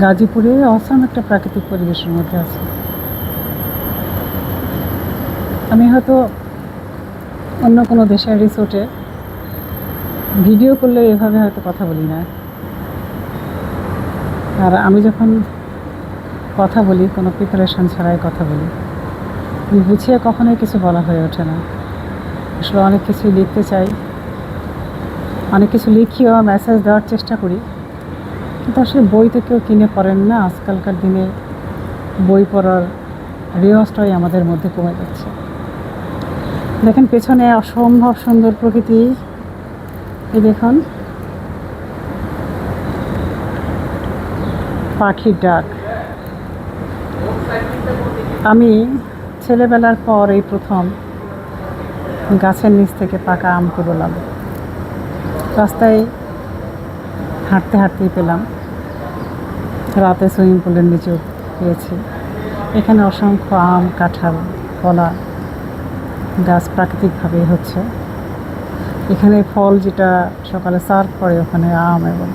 গাজীপুরে অসাম একটা প্রাকৃতিক পরিবেশের মধ্যে আছে। আমি হয়তো অন্য কোনো দেশের রিসোর্টে ভিডিও করলে এভাবে হয়তো কথা বলি না। আর আমি যখন কথা বলি কোনো প্রিপারেশন ছাড়াই কথা বলি, গুছিয়ে কখনোই কিছু বলা হয়ে ওঠে না। আসলে অনেক কিছুই লিখতে চাই, অনেক কিছু লিখিও মেসেজ দেওয়ার চেষ্টা করি, কিন্তু আসলে বই তো কেউ কিনে পড়েন না। আজকালকার দিনে বই পড়ার রেওয়াজটাই আমাদের মধ্যে কমে যাচ্ছে। দেখেন পেছনে অসম্ভব সুন্দর প্রকৃতি। এই দেখুন পাখির ডাক। আমি ছেলেবেলার পর এই প্রথম গাছের নিচ থেকে পাকা আম কুড়োলাম। রাস্তায় হাঁটতে হাঁটতেই পেলাম, রাতে সুইমিং পুলের নিচেও পেয়েছি। এখানে অসংখ্য আম, কাঁঠাল, কলা গাছ প্রাকৃতিকভাবেই হচ্ছে। এখানে ফল যেটা সকালে সার্ভ করে, ওখানে আম এবং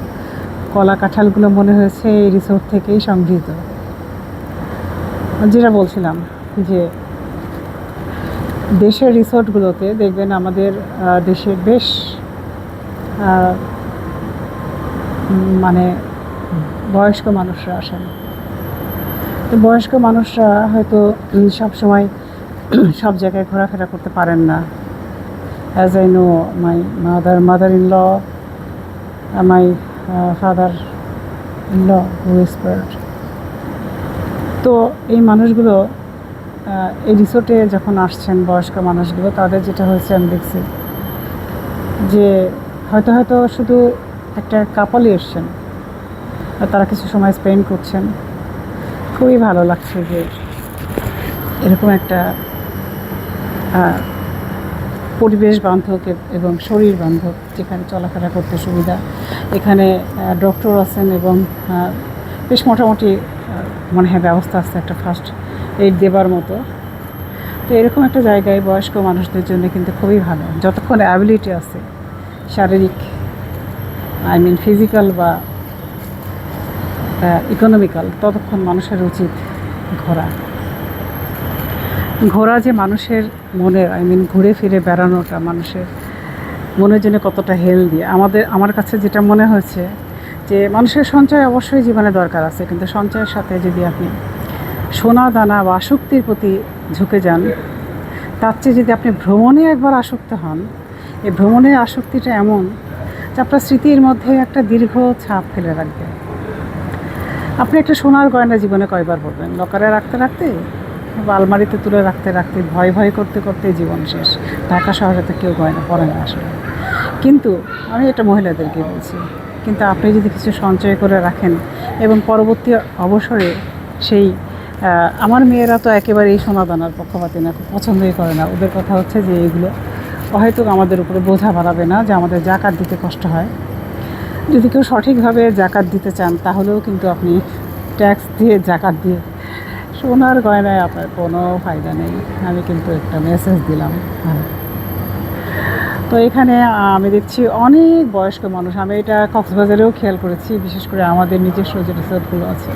কলা কাঁঠালগুলো মনে হয়েছে এই রিসোর্ট থেকেই সংগৃহীত। যেটা বলছিলাম যে দেশের রিসোর্টগুলোতে দেখবেন আমাদের দেশের বেশ মানে বয়স্ক মানুষরা আসেন। তো বয়স্ক মানুষরা হয়তো সব সময় সব জায়গায় ঘোরাফেরা করতে পারেন না। As I know my mother in law, my father in law who expired. তো এই মানুষগুলো এই রিসোর্টে যখন আসছেন, বয়স্ক মানুষগুলো, তাদের যেটা হয়েছে আমি দেখছি যে হয়তো শুধু একটা কাপলই এসছেন, আর তারা কিছু সময় স্পেন্ড করছেন। খুবই ভালো লাগছে যে এরকম একটা পরিবেশ বান্ধব এবং শরীর বান্ধব, যেখানে চলাফেরা করতে সুবিধা। এখানে ডক্টর আছেন এবং বেশ মোটামুটি মনে হয় ব্যবস্থা আছে একটা ফার্স্ট এইড দেবার মতো। তো এরকম একটা জায়গায় বয়স্ক মানুষদের জন্য কিন্তু খুবই ভালো। যতক্ষণ অ্যাবিলিটি আছে শারীরিক, ফিজিক্যাল বা ইকোনমিক্যাল, ততক্ষণ মানুষের উচিত ঘোরা যে মানুষের মনে ঘুরে ফিরে বেড়ানোটা মানুষের মনের জন্য কতটা হেলদি। আমার কাছে যেটা মনে হয়েছে যে মানুষের সঞ্চয় অবশ্যই জীবনে দরকার আছে, কিন্তু সঞ্চয়ের সাথে যদি আপনি সোনা দানা বা আসক্তির প্রতি ঝুঁকে যান, তার চেয়ে যদি আপনি ভ্রমণে একবার আসক্ত হন, এই ভ্রমণের আসক্তিটা এমন যে আপনার স্মৃতির মধ্যে একটা দীর্ঘ ছাপ ফেলে রাখবে। আপনি একটা সোনার গয়না জীবনে কয়বার পড়বেন? লকারে রাখতে রাখতে বা আলমারিতে তুলে রাখতে রাখতে ভয় করতে করতে জীবন শেষ। ঢাকা শহরে তো কেউ গয়না পরে না আসলে। কিন্তু আমি এটা মহিলাদেরকে বলছি, কিন্তু আপনি যদি কিছু সঞ্চয় করে রাখেন এবং পরবর্তী অবসরে সেই আমার মেয়েরা তো একেবারে এই সোনা দানার পক্ষপাতী না, পছন্দই করে না। ওদের কথা হচ্ছে যে এগুলো হয়তো আমাদের উপরে বোঝা বাড়াবে না, যে আমাদের জাকাত দিতে কষ্ট হয়। যদি কেউ সঠিকভাবে জাকাত দিতে চান, তাহলেও কিন্তু আপনি ট্যাক্স দিয়ে জাকাত দিয়ে সোনার গয়নায় আপনার কোনো ফায়দা নেই। আমি কিন্তু একটা মেসেজ দিলাম। তো এখানে আমি দেখছি অনেক বয়স্ক মানুষ। আমি এটা কক্সবাজারেও খেয়াল করেছি, বিশেষ করে আমাদের নিজস্ব যে রিসোর্টগুলো আছে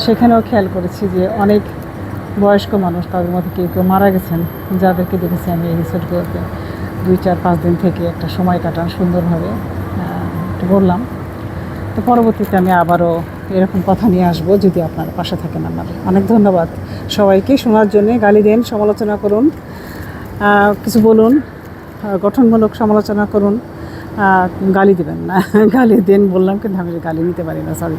সেখানেও খেয়াল করেছি যে অনেক বয়স্ক মানুষ, তাদের মধ্যে কেউ কেউ মারা গেছেন, যাদেরকে দেখেছি আমি এই রিসোর্টগুলোতে 2-4-5 দিন থেকে একটা সময় কাটান সুন্দরভাবে। বললাম তো পরবর্তীতে আমি আবারও এরকম কথা নিয়ে আসবো, যদি আপনারা পাশে থাকেন। আমার অনেক ধন্যবাদ সবাইকে শোনার জন্যে। গালি দেন, সমালোচনা করুন, কিছু বলুন, গঠনমূলক সমালোচনা করুন, গালি দেবেন না। গালি দেন বললাম, কিন্তু আমি গালি নিতে পারি না, সরি।